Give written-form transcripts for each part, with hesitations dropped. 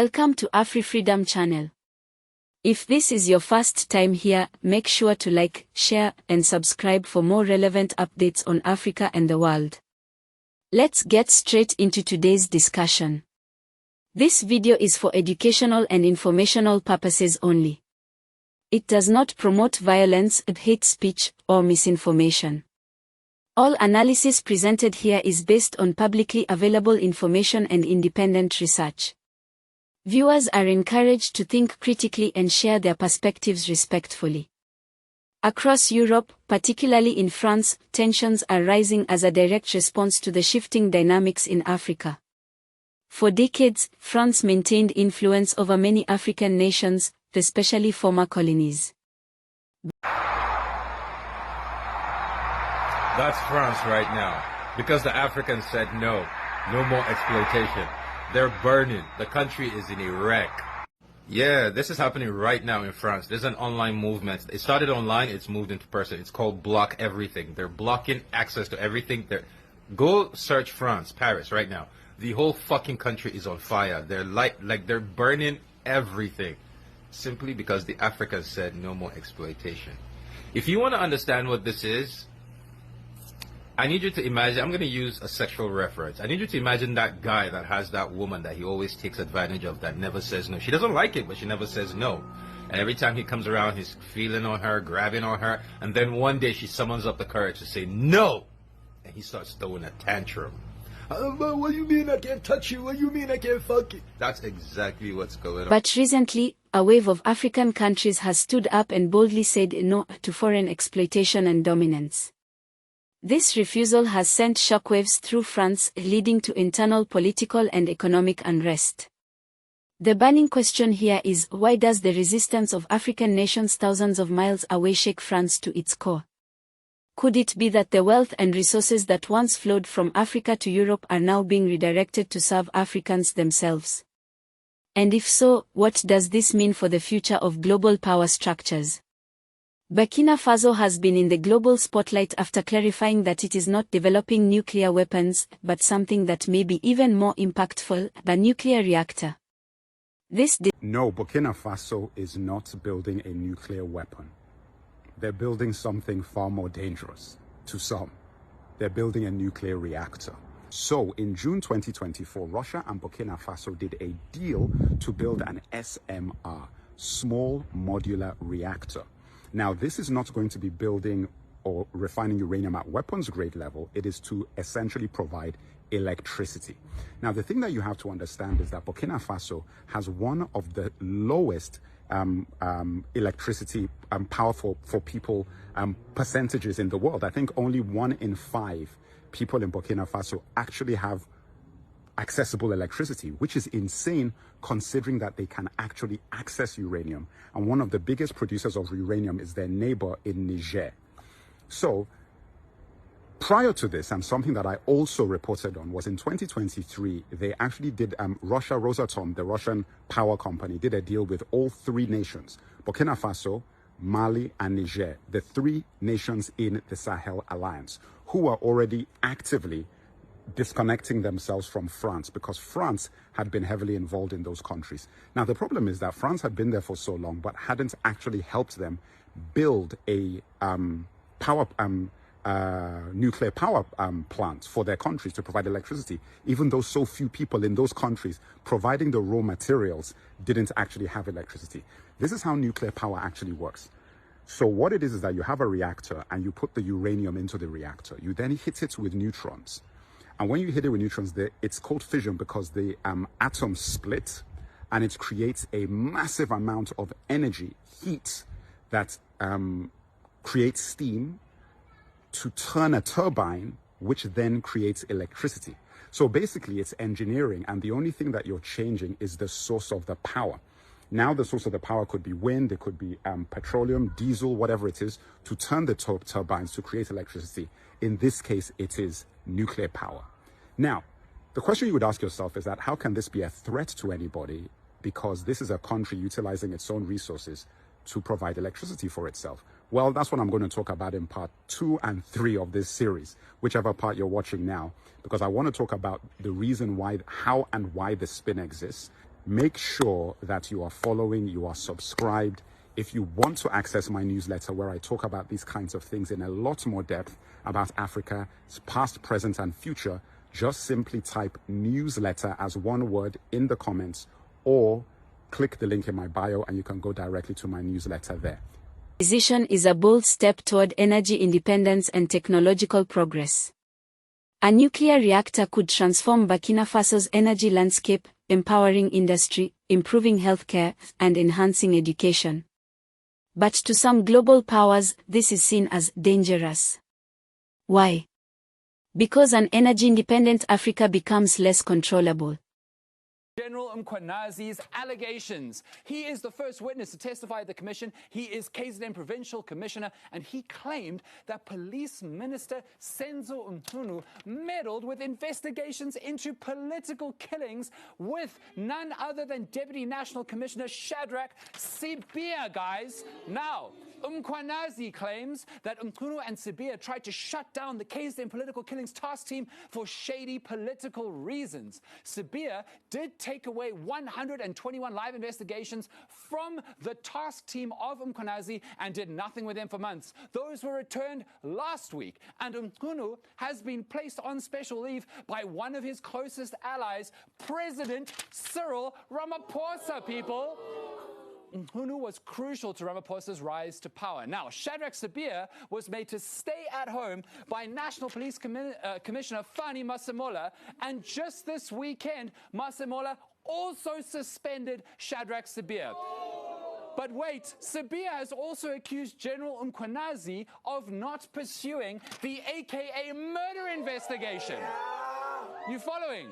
Welcome to AfriFreedomChannel. If this is your first time here, make sure to like, share, and subscribe for more relevant updates on Africa and the world. Let's get straight into today's discussion. This video is for educational and informational purposes only. It does not promote violence, hate speech, or misinformation. All analysis presented here is based on publicly available information and independent research. Viewers are encouraged to think critically and share their perspectives respectfully. Across Europe, particularly in France, tensions are rising as a direct response to the shifting dynamics in Africa. For decades, France maintained influence over many African nations, especially former colonies. That's France right now, because the Africans said no more exploitation. They're burning. The country is in a wreck. Yeah, this is happening right now in France. There's an online movement. It started online, it's moved into person. It's called Block Everything. They're blocking access to everything. Go search France, Paris right now. The whole fucking country is on fire. They're burning everything. Simply because the Africans said no more exploitation. If you want to understand what this is, I need you to imagine, I'm going to use a sexual reference. I need you to imagine that guy that has that woman that he always takes advantage of, that never says no. She doesn't like it, but she never says no. And every time he comes around, he's feeling on her, grabbing on her. And then one day she summons up the courage to say no. And he starts throwing a tantrum. What do you mean I can't touch you? What do you mean I can't fuck you? That's exactly what's going on. But recently, a wave of African countries has stood up and boldly said no to foreign exploitation and dominance. This refusal has sent shockwaves through France, leading to internal political and economic unrest. The burning question here is, why does the resistance of African nations thousands of miles away shake France to its core? Could it be that the wealth and resources that once flowed from Africa to Europe are now being redirected to serve Africans themselves? And if so, what does this mean for the future of global power structures? Burkina Faso has been in the global spotlight after clarifying that it is not developing nuclear weapons, but something that may be even more impactful, the nuclear reactor. No, Burkina Faso is not building a nuclear weapon. They're building something far more dangerous to some. They're building a nuclear reactor. So in June 2024, Russia and Burkina Faso did a deal to build an SMR, small modular reactor. Now, this is not going to be building or refining uranium at weapons grade level. It is to essentially provide electricity. Now, the thing that you have to understand is that Burkina Faso has one of the lowest electricity power for people percentages in the world. I think only 1 in 5 people in Burkina Faso actually have accessible electricity, which is insane considering that they can actually access uranium. And one of the biggest producers of uranium is their neighbor in Niger. So prior to this, and something that I also reported on, was in 2023, they actually did, Rosatom, the Russian power company, did a deal with all 3 nations, Burkina Faso, Mali, and Niger, the 3 nations in the Sahel Alliance, who are already actively disconnecting themselves from France, because France had been heavily involved in those countries. Now, the problem is that France had been there for so long, but hadn't actually helped them build a nuclear power plant for their countries to provide electricity, even though so few people in those countries providing the raw materials didn't actually have electricity. This is how nuclear power actually works. So what it is that you have a reactor and you put the uranium into the reactor. You then hit it with neutrons. And when you hit it with neutrons, it's called fission because the atoms split, and it creates a massive amount of energy, heat, that creates steam to turn a turbine, which then creates electricity. So basically, it's engineering, and the only thing that you're changing is the source of the power. Now, the source of the power could be wind, it could be petroleum, diesel, whatever it is, to turn the turbines to create electricity. In this case, it is nuclear power. Now, the question you would ask yourself is that how can this be a threat to anybody? Because this is a country utilizing its own resources to provide electricity for itself. Well, that's what I'm going to talk about in part 2 and 3 of this series, whichever part you're watching now, because I want to talk about the reason why, how and why the spin exists. Make sure that you are following, you are subscribed. If you want to access my newsletter where I talk about these kinds of things in a lot more depth about Africa's past, present, and future, just simply type newsletter as one word in the comments or click the link in my bio and you can go directly to my newsletter there. Decision is a bold step toward energy independence and technological progress. A nuclear reactor could transform Burkina Faso's energy landscape, empowering industry, improving healthcare, and enhancing education. But to some global powers, this is seen as dangerous. Why? Because an energy-independent Africa becomes less controllable. General Mkwanazi's allegations. He is the first witness to testify at the commission. He is KZN Provincial Commissioner, and he claimed that Police Minister Senzo Mchunu meddled with investigations into political killings with none other than Deputy National Commissioner Shadrach Sibia, guys. Now, Mkwanazi claims that Mchunu and Sibia tried to shut down the KZN Political Killings Task Team for shady political reasons. Sibia did take away 121 live investigations from the task team of Mkwanazi and did nothing with them for months. Those were returned last week, and Mchunu has been placed on special leave by one of his closest allies, President Cyril Ramaphosa, people. Mchunu was crucial to Ramaphosa's rise to power. Now, Shadrach Sibia was made to stay at home by National Police Commissioner Fani Masemola, and just this weekend, Masemola also suspended Shadrach Sibia. But wait, Sibia has also accused General Mkwanazi of not pursuing the AKA murder investigation. You following?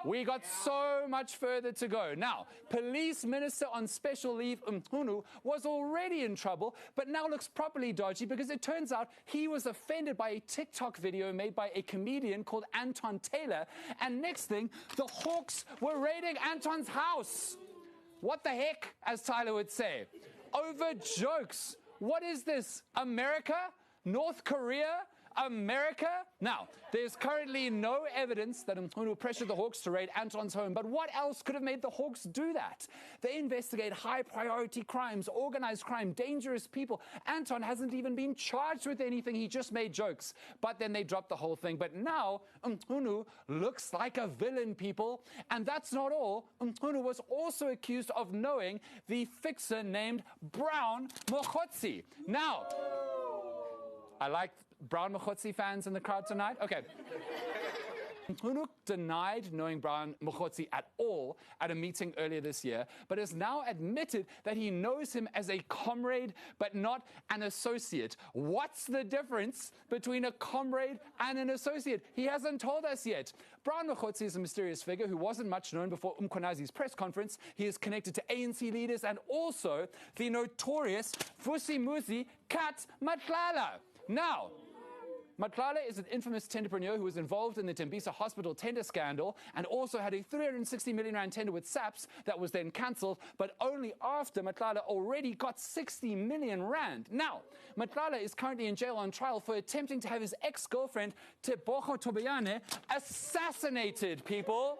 We got so much further to go. Now, Police Minister on special leave Mchunu was already in trouble, but now looks properly dodgy because it turns out he was offended by a TikTok video made by a comedian called Anton Taylor, and next thing, the Hawks were raiding Anton's house. What the heck, as Tyler would say? Over jokes. What is this? America? North Korea? America? Now, there's currently no evidence that Mchunu pressured the Hawks to raid Anton's home, but what else could have made the Hawks do that? They investigate high-priority crimes, organized crime, dangerous people. Anton hasn't even been charged with anything. He just made jokes. But then they dropped the whole thing. But now, Mchunu looks like a villain, people. And that's not all. Mchunu was also accused of knowing the fixer named Brown Mokhotsi. Now, I like Brown Mokhotsi fans in the crowd tonight? Okay. Mchunu denied knowing Brown Mokhotsi at all at a meeting earlier this year, but has now admitted that he knows him as a comrade, but not an associate. What's the difference between a comrade and an associate? He hasn't told us yet. Brown Mokhotsi is a mysterious figure who wasn't much known before Mkwanazi's press conference. He is connected to ANC leaders and also the notorious Vusimuzi Kat Matlala. Now, Matlala is an infamous tenderpreneur who was involved in the Tembisa hospital tender scandal and also had a 360 million rand tender with SAPS that was then cancelled, but only after Matlala already got 60 million rand. Now, Matlala is currently in jail on trial for attempting to have his ex-girlfriend, Tebogo Tobayane, assassinated, people.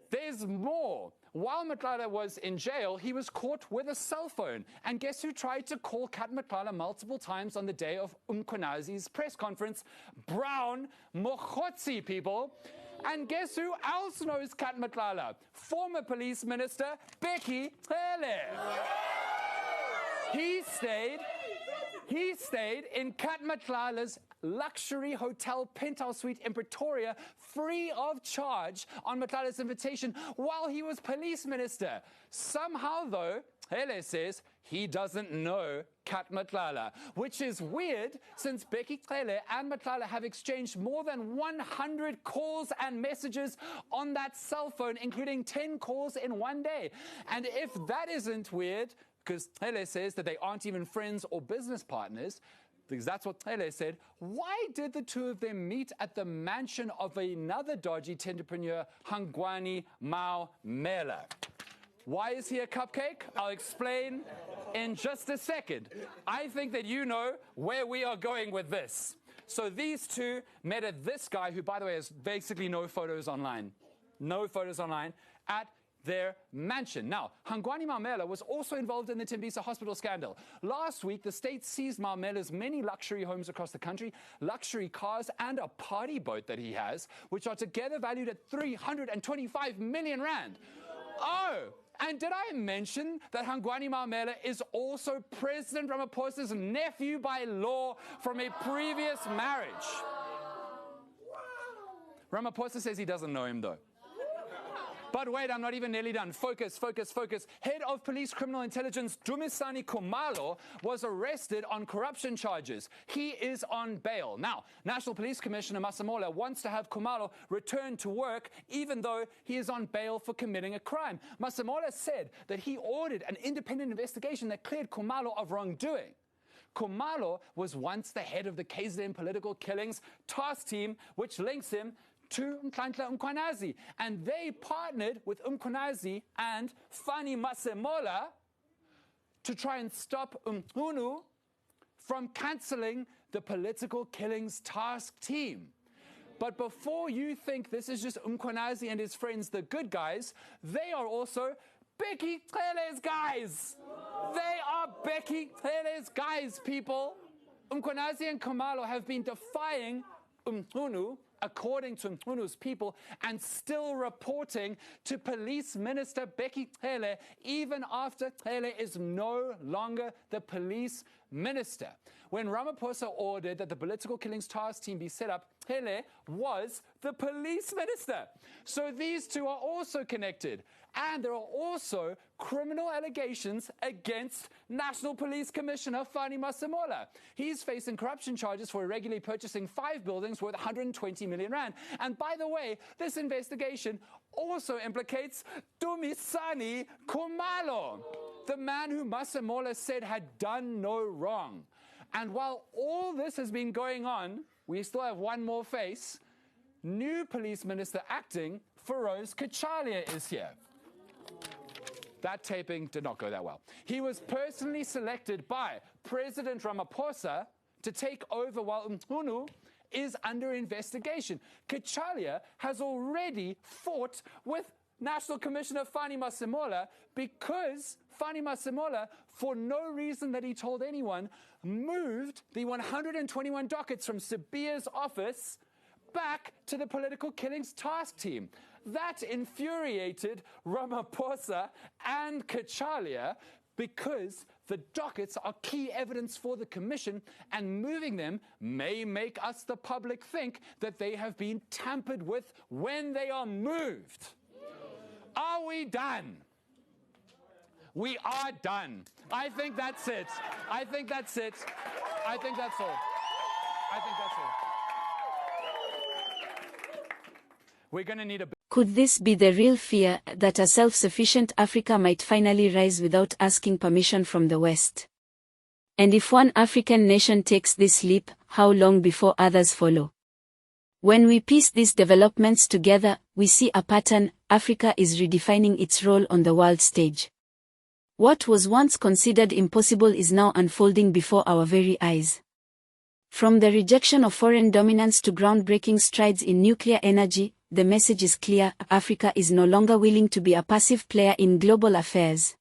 There's more. While Matlala was in jail, he was caught with a cell phone. And guess who tried to call Kat Matlala multiple times on the day of Mkwanazi's press conference? Brown Mokhotsi, people. And guess who else knows Kat Matlala? Former Police Minister Becky Traore. He stayed in Kat Matlala's luxury hotel penthouse suite in Pretoria free of charge on Matlala's invitation while he was police minister. Somehow, though, Hele says he doesn't know Kat Matlala, which is weird since Becky Traore and Matlala have exchanged more than 100 calls and messages on that cell phone, including 10 calls in one day. And if that isn't weird, because Hele says that they aren't even friends or business partners, because that's what Traore said, why did the two of them meet at the mansion of another dodgy tenderpreneur, Hangwani Mao Mela? Why is he a cupcake? I'll explain in just a second. I think that you know where we are going with this. So these two met at this guy, who, by the way, has basically no photos online. No photos online. at their mansion. Now, Hangwani Mamela was also involved in the Tembisa hospital scandal. Last week, the state seized Mamela's many luxury homes across the country, luxury cars, and a party boat that he has, which are together valued at 325 million rand. Oh! And did I mention that Hangwani Mamela is also President Ramaphosa's nephew by law from a previous marriage? Ramaphosa says he doesn't know him, though. But wait, I'm not even nearly done. Focus, focus, focus. Head of Police Criminal Intelligence Dumisani Khumalo was arrested on corruption charges. He is on bail. Now, National Police Commissioner Masemola wants to have Khumalo return to work even though he is on bail for committing a crime. Masemola said that he ordered an independent investigation that cleared Khumalo of wrongdoing. Khumalo was once the head of the KZN Political Killings Task Team, which links him to Nhlanhla Mkhwanazi, and they partnered with Mkhwanazi and Fani Masemola to try and stop Umkhunu from cancelling the Political Killings Task Team. But before you think this is just Mkhwanazi and his friends, the good guys, they are also Becky Cele's guys. They are Becky Cele's guys, people. Mkhwanazi and Khumalo have been defying Umkhunu, according to Mkhunu's people, and still reporting to Police Minister Becky Cele even after Cele is no longer the police minister. When Ramaphosa ordered that the Political Killings Task Team be set up, Cele was the police minister. So these two are also connected. And there are also criminal allegations against National Police Commissioner Fani Masemola. He's facing corruption charges for irregularly purchasing 5 buildings worth 120 million rand. And by the way, this investigation also implicates Dumisani Khumalo, the man who Masemola said had done no wrong. And while all this has been going on, we still have one more face. New Police Minister acting, Feroz Kachalia, is here. That taping did not go that well. He was personally selected by President Ramaphosa to take over while Umkhunu is under investigation. Kachalia has already fought with National Commissioner Fani Masemola because Fani Masemola, for no reason that he told anyone, moved the 121 dockets from Sabia's office back to the Political Killings Task Team. That infuriated Ramaphosa and Kachalia because the dockets are key evidence for the commission, and moving them may make us, the public, think that they have been tampered with when they are moved. Are we done? We are done. I think that's it. I think that's it. I think that's all. I think that's all. We're going to need a... Could this be the real fear, that a self-sufficient Africa might finally rise without asking permission from the West? And if one African nation takes this leap, how long before others follow? When we piece these developments together, we see a pattern: Africa is redefining its role on the world stage. What was once considered impossible is now unfolding before our very eyes. From the rejection of foreign dominance to groundbreaking strides in nuclear energy, the message is clear: Africa is no longer willing to be a passive player in global affairs.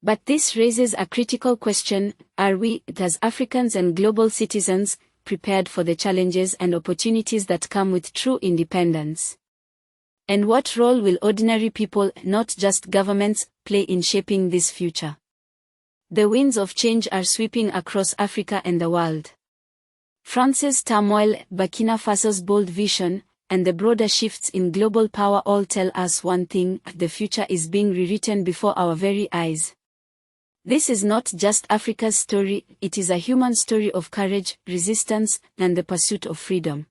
But this raises a critical question: are we, as Africans and global citizens, prepared for the challenges and opportunities that come with true independence? And what role will ordinary people, not just governments, play in shaping this future? The winds of change are sweeping across Africa and the world. France's turmoil, Burkina Faso's bold vision, and the broader shifts in global power all tell us one thing: the future is being rewritten before our very eyes. This is not just Africa's story, it is a human story of courage, resistance, and the pursuit of freedom.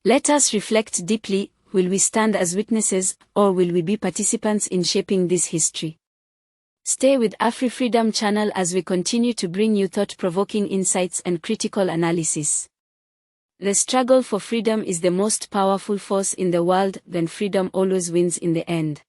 Let us reflect deeply: will we stand as witnesses, or will we be participants in shaping this history? Stay with AfriFreedomChannel as we continue to bring you thought-provoking insights and critical analysis. The struggle for freedom is the most powerful force in the world, then freedom always wins in the end.